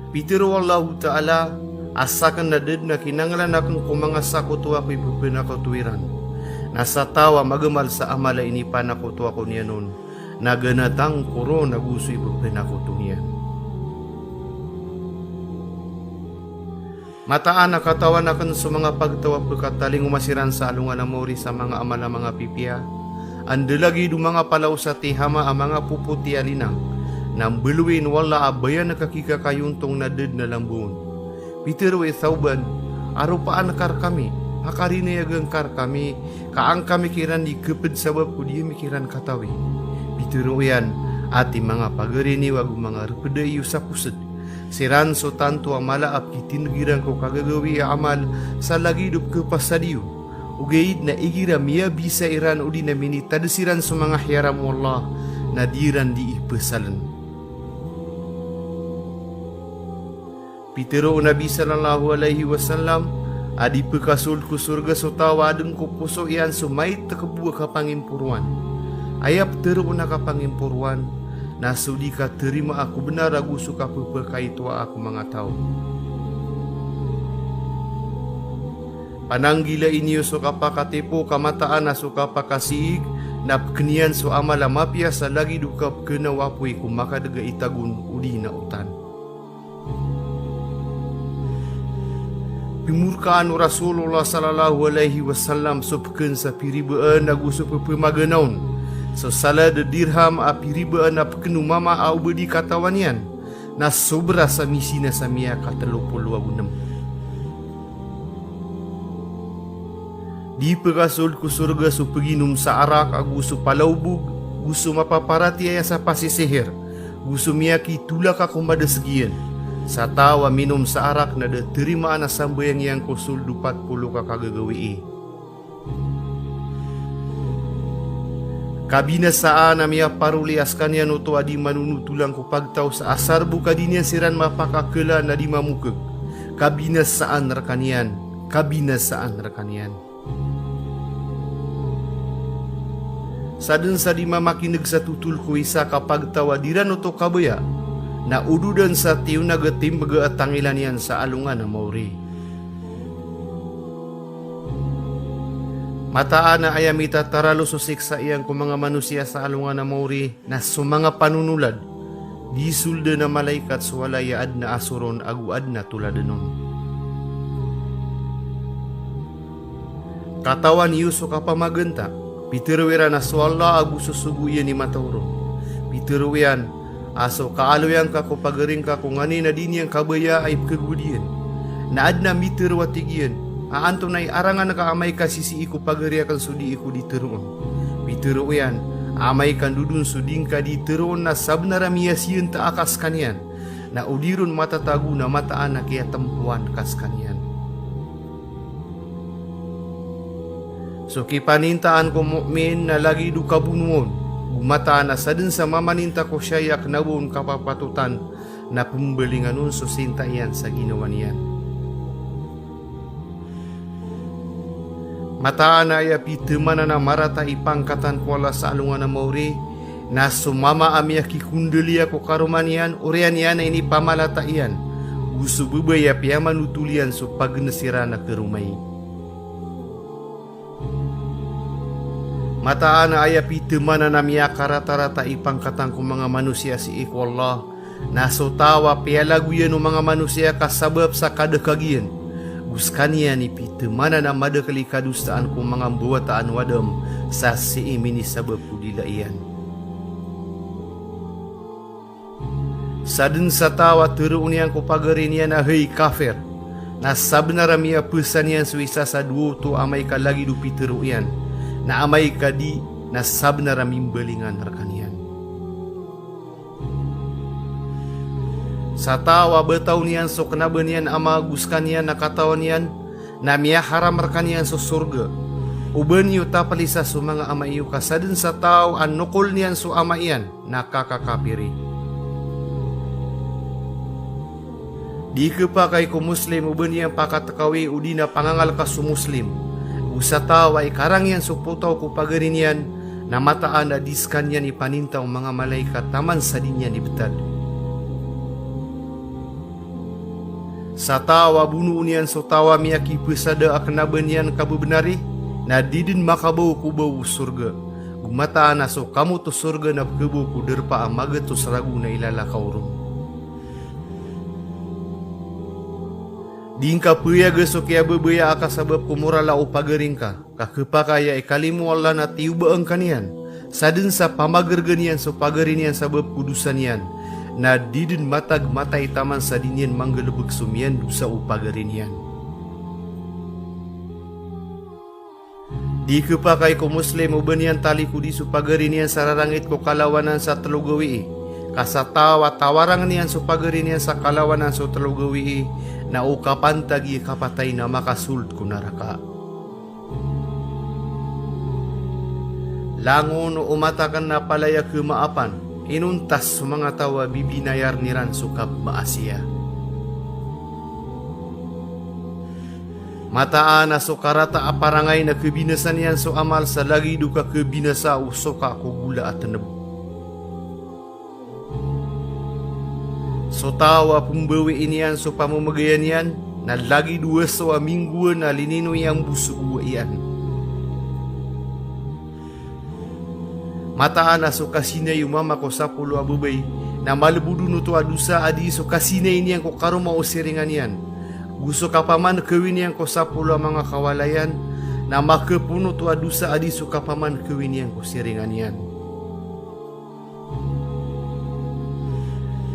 Pitiro Allah Ta'ala asakan na ded na kinanglan akong kumangasa ko tuwa ko ibubin ako tuwiran. Nasa tawa magamal sa amala inipan ako tuwa ko niya nun. Naganatang kuro naguso ibubin ako tuniyan. Mataan na katawan akan sa mga pagtawa pagkataling umasiran sa alungan na mori sa mga amala mga pipia. Andalagi do mga palaw sa tihama ang mga puputi alinang. Nang beluin wala abayan nakakika kayuntong na ded na lambun. Pitiro thauban, arupaan kar kami. Hakarinayagang kar kami. Kaang kami kiran di keped sabab ko dia mikiran katawi. Pitiro yan, ati mga pagarini wag mga repadayu sa pused. Siran so tanto amala ap kitingiran ko kagagawi amal sa lagi dup ke pasadiu. Ugaid na igira miya bisa iran udi na mini tadasiran sa mga hiyaram Allah na diran di ipesalan. Pitero Nabi sallallahu alaihi wasallam adi pekasul ku surga so tawadeng ko puso iyan sumait tekebuah ka pangimpuruan. Ayap teru na ka pangimpuruan na sudi ka terima aku benar aku suka pepekai tua aku mga tao. Pananggila inyo so kapakatipo kamataan na so kapakasiig na kenian so amala mapia sa lagi dukap kenawapoy kung makadaga itagun uli na utan. Pimurkaan Rasulullah sallallahu alaihi wasallam so peken sa piribaan na gusto pepemaganaon so sala de dirham a piribaan na pekenu mama au bedi katawanian na sobra sa misi na sa miya ka-36. Di pagasul ku surga su peginum sa arak agu su palaubug gusu mapaparati aya sa pasisihir gusu miyaki tulak ako madasegian sa tawa minum sa arak na de terima na sambayang yang kusul 40 ka kagagawi. Kabina saan na miya parulias kanyan uto adi manunutulang ko pagtaw sa asar buka dinyan siran mapakakela na di mamukag. Kabina saan rakanian, kabina saan rakanian. Sadun sa di mamakinig sa tutul ko isa kapag tawadiran uto kabaya na ududan sa tiyo nagatim baga at tangilan yan sa alungan na mauri. Mataan na ayamita taralo susik sa iyang kung mga manusia sa alungan na mauri na sumanga panunulad di sulda na malaikat suwalayaad na asuron aguad na tuladanon. Katawan yuso kapamaganta Pitiruwiran na swalla agu susuguyan ni Matauro. Pitiruwian aso kaaloyan ka ko pagaring ka kung ani na din yang kabaya ay kegudian. Naad na mitirwatigian. Aanto na arangan na kaamay ka sisi iku pagari akan sudi iku diteruon. Pitiruwian amay kan dudun suding ka diteruon na sabnara miyasiyan ta akas kanyan. Na udirun matatagu na mataan na kaya tempuan kas kanyan. So kipanintaan ko mukmin na lagi du kabunuon. Gumataan na sadin sa mamaninta ko siya knawon kapapatutan na pembelingan nun so sintayan sa ginawa niyan. Mataan na iya pitemana na marata ipangkatan ko ala sa alungan na mauri na sumama amya kikundelia ko karumanian orian yan na ini pamalata iyan. Gusto bubaya piyaman utulian so pagnasira na kerumay. Mataan na ayapi temana na miya karata-rata ipangkatang kong mga manusia si iku Allah na so tawa pialaguyan ng mga manusia kasabab sa kadakagian. Guskanian ipi temana na madakali kadustaan kong mga buwataan wadam sa si imini sabab kudilaian. Sadun sa tawa teruunian ko pagarinian na hey kafir na sabnara miya pesanian suisa sa duo to amay ka lagi dupi teruian. Na amay kadi na sabna raming belingan rakanian. Sa tawa betaw niyan so kenaban niyan ama guskan niyan nakatawan niyan na miya haram rakanian so surga. Uban yu tapalisa so mga ama yu kasadin sa tao an nukol niyan so ama iyan nakakakapiri. Di kepakai ko muslim uban niyan pakatakawi udina pangangal ka so muslim. Usa tawa ikarang yan suputaw ko pagarin yan na mataan na diskan yan ipanintaw mga malaikat taman sa din yan ibetad. Satawa bunuh nian sotawa miyaki pesada akna benian kabebenari na didin makabau ku bau surga. Gumata naso kamu tu surga na kebu ku derpa amaga tu seragu na ilala kaurum. Dingka puya gesokia bebaya aka sabab kumurala upageringka ka kepakaya ekalimu Allah na tiuba engkanian sadin sa pamagerganian so pagerinian sabab kudusanian na didin matag matai taman sadinian manggelebek sumian dusa upagerinian. Di kepakai ko muslim ubenian tali kudi supagerinian sararangit ko kalawanan sa telugawi kasatawa tawarang nian supagerinian sa kalawanan sa telugawi na ukapan tagi kapatay na makasult ko naraka. Langon umatakan na palaya kemaapan, inuntas mga tawa bibinayar niran sukap maasya. Mataan na sukarata aparangay na kebinasan yan so amal sa lagi duka kebinasa usoka ko gula at teneb. So tawa pumbawi inian so pamumagayan yan na lagi dua so aminggu na linino yang busu iyan. Mataan na so kasina yung mama ko sa pulo abubay na malabudu no to adusa adi so kasina ini yang ko karuma o siringan yan. Gusto kapaman kewin yang ko sa pulo mga kawalayan na makapuno to adusa adi so kapaman kewin yang ko siringan yan.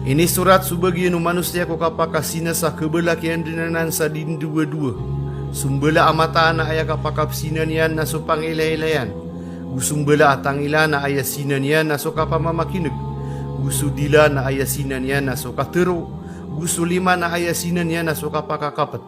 Ini surat subagian manusia ko kapakasina sa kebelakian dinanan sa din dua-dua. Sumbela amataan na aya kapakapsinan yan na so pangilay-ilayan. Gusumbela atang ila na aya sinan yan na so kapamamakinig. Gusudila na aya sinan yan na so katero. Gusulima na aya sinan yan na so kapakakapat.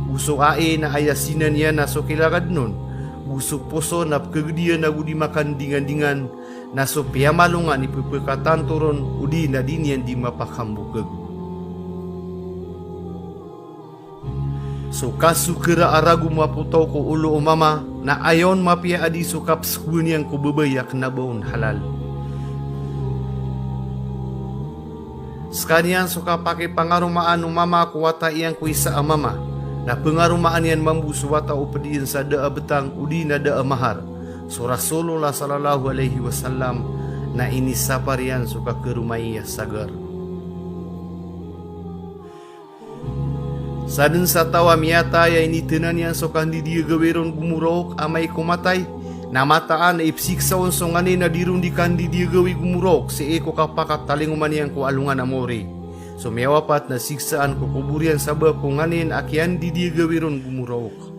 Guso ae na aya sinan yan na so kilagad nun. Guso poso na kegedian na gudi makan dingan-dingan. Na so piyamalungan ipupekatan turun udi na din yan di mapakambukag. So kasu kira aragu maputaw ko ulo o mama na ayon mapia adi so kapskun yang ko bebayak na baon halal. Sekalian so kapake pangarumaan o mama ko wata iyang ko isa mama na pengarumaan yan mambu so wata upadiin sa daa betang udi na daa mahar. So Rasulullah sallallahu alaihi wasallam na ini saparian suka ke rumah iya sagar. Sadin sa tawa miyata ya ini tenan yang sokan di dia gaweron gumurok amai kumatay na mataan na ipsiksa onsongani na dirundikan di dia gawi gumurok si eko kapakat talinguman yang ko alungan amore. So miyawapat na siksaan ko kuburian sabab kunganin akian di dia gaweron gumurok.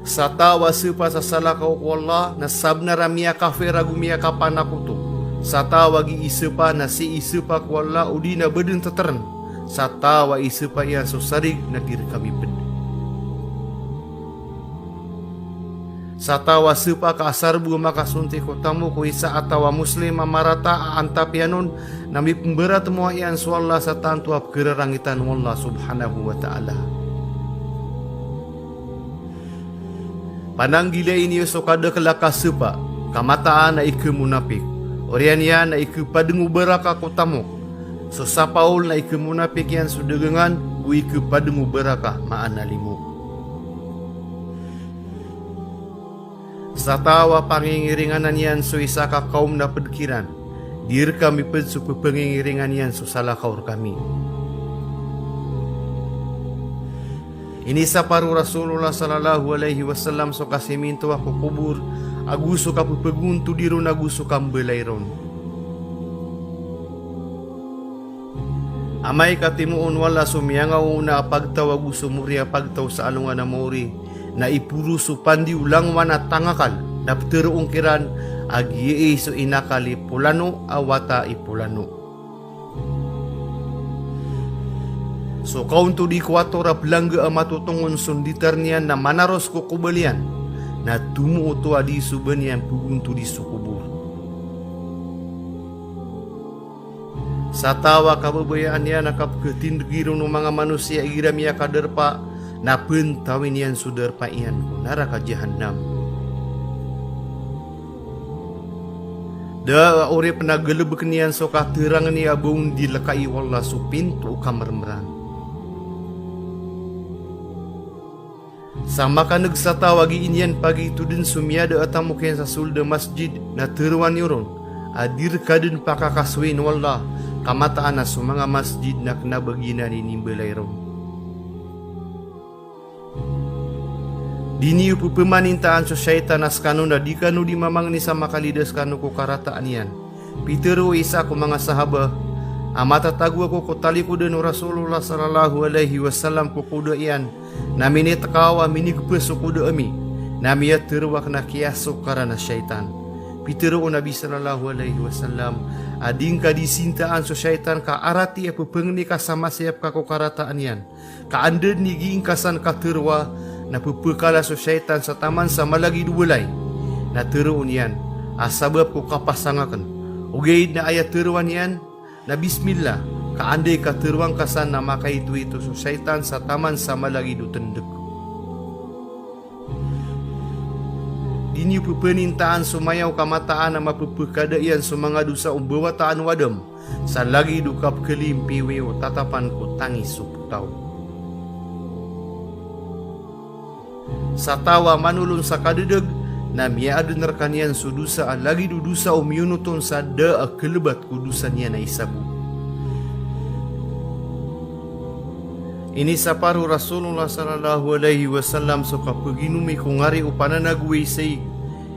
Sa tawa sepa sa salakaw ko Allah na sabna ramia kafera gumia kapanakuto. Sa tawa gi isepa na si isepa ko Allah udi na bedeng teteren. Sa tawa isepa iya so sarig na diri kami bed. Sa tawa sepa ka asarbu makasunti ko tamu ko isa atawa muslim amarata antapianon na mi pemberat mo iyan so Allah sa tantuap kerarangitan wallah subhanahu wa ta'ala. Pananggila ini so kada kelaka sepa kamataan na iku munafik. Orian yan na iku padengu beraka kotamok. So sapaul na iku munafik yan sudegengan gu iku padengu beraka maanalimu. Satawa pangingiringanan yan so isaka kaum na pedkiran. Dir kami ped so pengingiringan yan so salah kaur kami. Ini saparu Rasulullah sallallahu alaihi wasallam so kasiminto ako kubur aguso ka pupeguntu diron aguso kambelayron. Amay katimuon wala sumiyangaw na pagtaw aguso muria pagtaw sa alungan na mori na ipuruso pandi ulang wana tangakal na pteroong kiran agiye so inakali pulano awata ipulano. So kaun to di kuwato rap langga amatutungon sunditar niyan na manaros ko kubalian na tumuo to adi suban yan pugunto di sukubur. Sa tawa kababayaan niya nakapketindigiro ng mga manusia iram ya kaderpa na pentawin yan suderpa iyan ko naraka jahannam. Da ore pernah gelebek nian so katerang ni abung dilekai wallah su pintu kamar meran. Sama kaneg sata wagi inian pagi tudin sumiada atamuken sasul de masjid na terwan yurun. Adir kadin pakakaswin wallah kamata ana sumanga masjid na kena bagina ni nimbelairom. Dini upu pemanintaan so syaitan askanu na di kanu di mamang ni sama kalidas kanu ko karataan yan. Pitero isa ko mga sahaba. Amata tagu ako ko tali ko den Rasulullah sallallahu alaihi wasallam ko kuda iyan. Namini takawa mini kupeso kuda ami. Namiya terwak na kiaso karana syaitan. Pitero Nabi sallallahu alaihi wasallam. Ading ka disintaan so syaitan ka arati apu pengni ka sama siap ka ko karataan yan. Ka ande ni giingkasan ka terwa. Napupukala so syaitan sa taman sama lagi duwalay. Na teruon yan. Asabab ko kapasangakan. Ugaid na ayat teruan yan. Na bismillah. Kaanday ka teruang kasan na makaitu ito so syaitan sa taman sama lagi dutendek. Dini pupenintaan sumayaw kamataan na mapupukada yan so mga dusa umbawataan wadam. Sa lagi dukap kelimpiwe o tatapan ko tangis suputaw. Satawa manulun sa kadedeg na miyaadun narkanian sudusa ang lagi dudusa o miyunuton sa da a kelebat kudusan niya na isabu. Ini sa paru Rasulullah sallallahu alaihi wasallam so kapaginumi kung ngari o pananagway saig.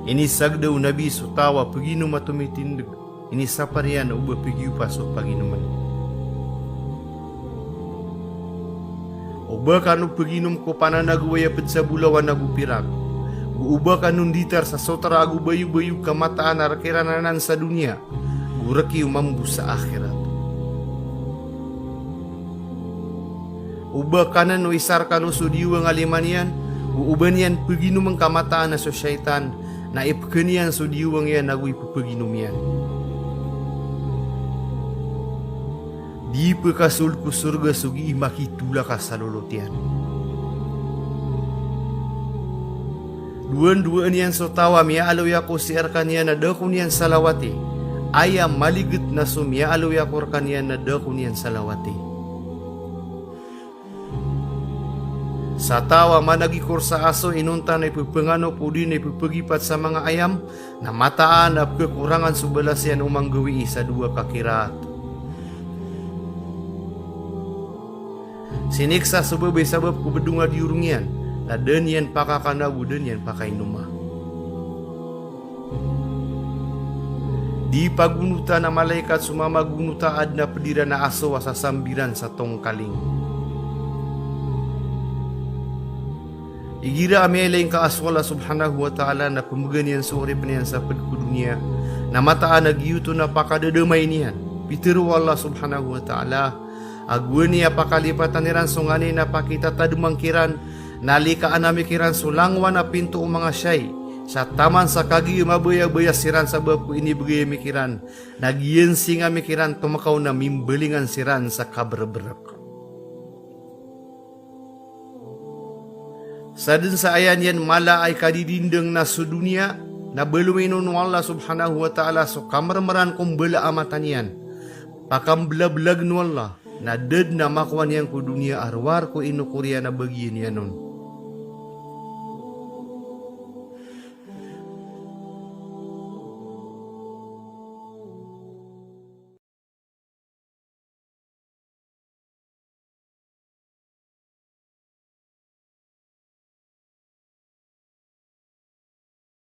Ini sagdaw nabi so tawa paginum at tumitindig. Ini sa parian na uba pagiupa so paginuman. Uba kanu paginom ko pananagwaya ped sa bulawan na gupirak. Guuba kanun ditar sa sotara agu bayu-bayu kamataan arakirananan sa dunia. Guraki umambu sa akhirat. Uba kanan no isar kanu so diwa ngalimanian. Guuban yan paginom ang kamataan na so syaitan. Na ipkenian so diwang yan agui paginom yan. Di pekasul ku surga sugi makitula ka salolotian. Duan-duan yan so tawa miya alo yako si arkanian na dakun yan salawati. Ayam maligit na so miya alo yako arkanian na dakun yan salawati. Sa tawa managikor sa aso inunta na ipupengano po din na ipupagipat sa mga ayam na mataan at kekurangan subalas yan umang gawi sa dua kakiraat. Siniksa sebabay sabab ko bedunga diurung yan. Na den yan pakakanabu den yan pakainuma. Di pagunuta na malaikat sumama gunuta ad na pedira na aso sa sambiran sa tongkaling. Igira amelaing ka aswala subhanahu wa ta'ala na pemaganian sore penian sa pedku dunia. Na mataan nagyuto na pakadadamay niyan. Pitiru Allah subhanahu wa ta'ala. Aguni apakalipatan niran sungani na pakita tadumangkiran nalika anamikiran sulangwan na pinto o mga syay sa taman sa kagi mabaya-baya siran sa babku ini bagay mikiran nagyensi nga mikiran tumakaw na mimbelingan siran sa kaberberak. Sa din sa ayan yan mala ay kadidindeng na sudunia na beluminon Allah subhanahu wa ta'ala so kamarmaran kong bala amatan yan pakambla-blag no Allah na ded na makuan yang ku dunia arwar ko inukuriya na bagian yan nun.